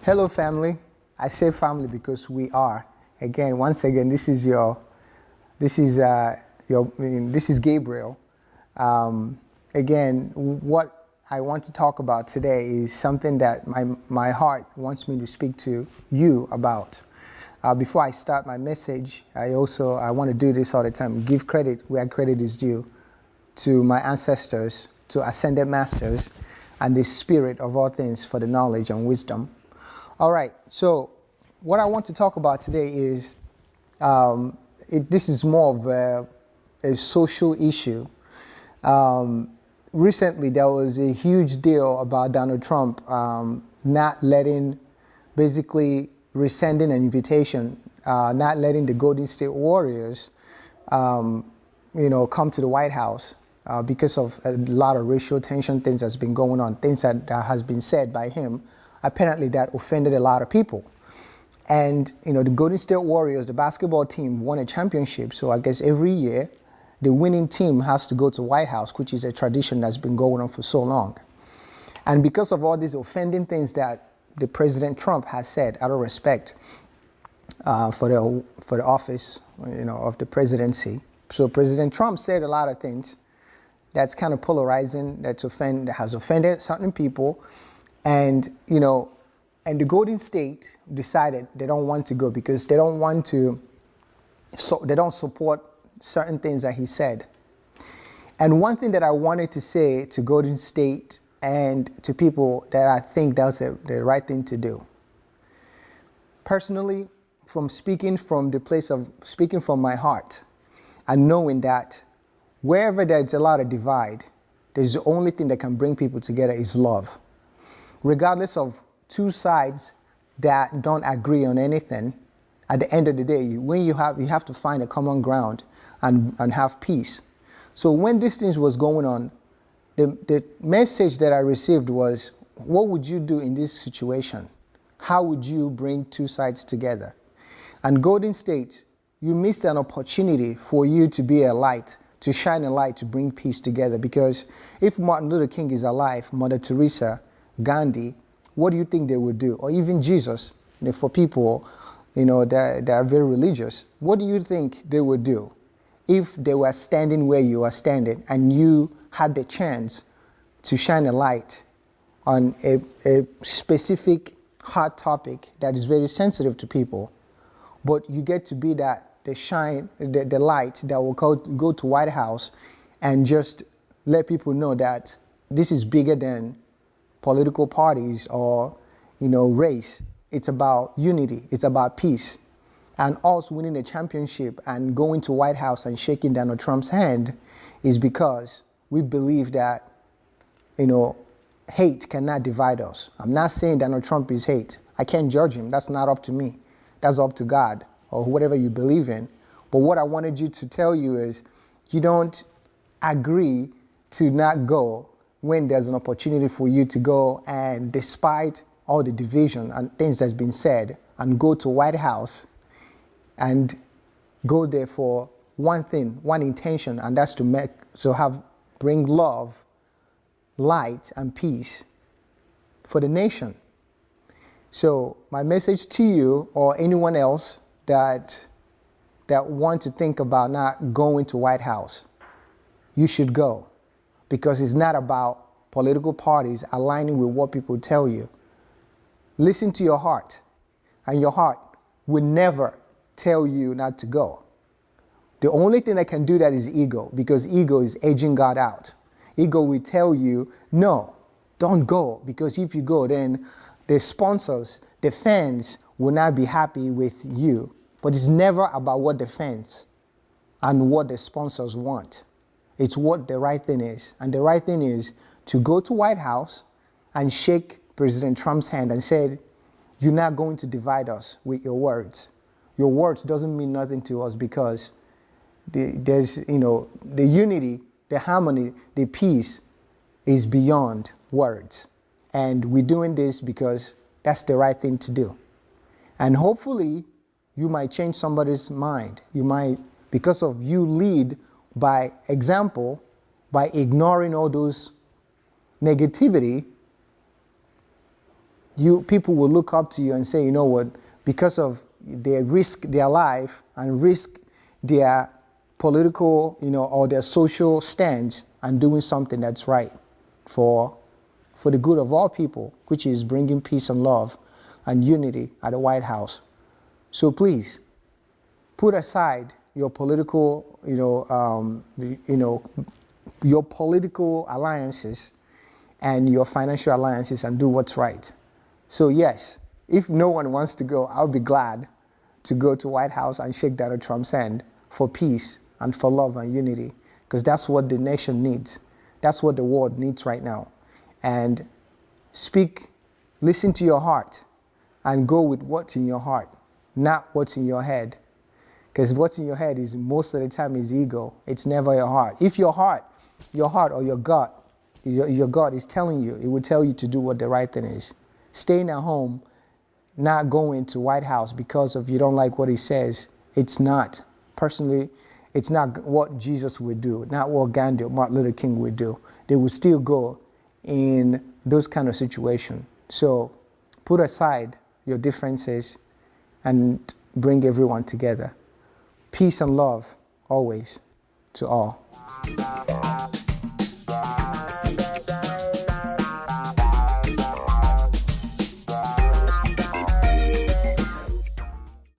Hello, family. I say family because we are. Again, once again, this is Gabriel. Again, what I want to talk about today is something that my heart wants me to speak to you about. Before I start my message, I want to do this all the time. Give credit where credit is due to my ancestors, to ascended masters, and the spirit of all things for the knowledge and wisdom. All right, so what I want to talk about today is, this is more of a social issue. Recently, there was a huge deal about Donald Trump not letting, basically rescinding an invitation, not letting the Golden State Warriors, come to the White House because of a lot of racial tension, things that's been going on, things that has been said by him. Apparently that offended a lot of people. And, the Golden State Warriors, the basketball team, won a championship. So I guess every year, the winning team has to go to White House, which is a tradition that's been going on for so long. And because of all these offending things that the President Trump has said, out of respect for the office, of the presidency. So President Trump said a lot of things that's kind of polarizing, that has offended certain people. And, and the Golden State decided they don't want to go because they don't support certain things that he said. And one thing that I wanted to say to Golden State and to people that I think that's the right thing to do. Personally, from speaking from the place of speaking from my heart and knowing that wherever there's a lot of divide, there's the only thing that can bring people together is love. Regardless of two sides that don't agree on anything, at the end of the day, you have to find a common ground and have peace. So when these things was going on, the message that I received was, what would you do in this situation? How would you bring two sides together? And Golden State, you missed an opportunity for you to be a light, to shine a light, to bring peace together. Because if Martin Luther King is alive, Mother Teresa, Gandhi, what do you think they would do? Or even Jesus, for people, that are very religious, what do you think they would do if they were standing where you are standing and you had the chance to shine a light on a specific hot topic that is very sensitive to people, but you get to be the light that will go to White House and just let people know that this is bigger than political parties or, race. It's about unity. It's about peace. And us winning a championship and going to White House and shaking Donald Trump's hand is because we believe that, hate cannot divide us. I'm not saying Donald Trump is hate. I can't judge him. That's not up to me. That's up to God or whatever you believe in. But what I wanted you to tell you is you don't agree to not go when there's an opportunity for you to go, and despite all the division and things that's been said, and go to White House and go there for one thing, one intention, and that's to bring love, light, and peace for the nation. So my message to you or anyone else that want to think about not going to White House, you should go. Because it's not about political parties aligning with what people tell you. Listen to your heart, and your heart will never tell you not to go. The only thing that can do that is ego, because ego is edging God out. Ego will tell you, no, don't go, because if you go, then the sponsors, the fans will not be happy with you. But it's never about what the fans and what the sponsors want. It's what the right thing is. And the right thing is to go to White House and shake President Trump's hand and say, you're not going to divide us with your words. Your words doesn't mean nothing to us because there's, the unity, the harmony, the peace is beyond words. And we're doing this because that's the right thing to do. And hopefully you might change somebody's mind. You might, because of you lead by example, by ignoring all those negativity, people will look up to you and say, you know what, because of they risk their life and risk their political, or their social stance and doing something that's right for the good of all people, which is bringing peace and love and unity at the White House. So please, put aside your political, your political alliances and your financial alliances and do what's right. So yes, if no one wants to go, I'll be glad to go to White House and shake Donald Trump's hand for peace and for love and unity, because that's what the nation needs. That's what the world needs right now. And listen to your heart and go with what's in your heart, not what's in your head. Because what's in your head is most of the time is ego. It's never your heart. If your heart or your gut is telling you, it will tell you to do what the right thing is. Staying at home, not going to White House because of you don't like what he says, it's not. Personally, it's not what Jesus would do, not what Gandhi or Martin Luther King would do. They would still go in those kind of situations. So put aside your differences and bring everyone together. Peace and love always to all.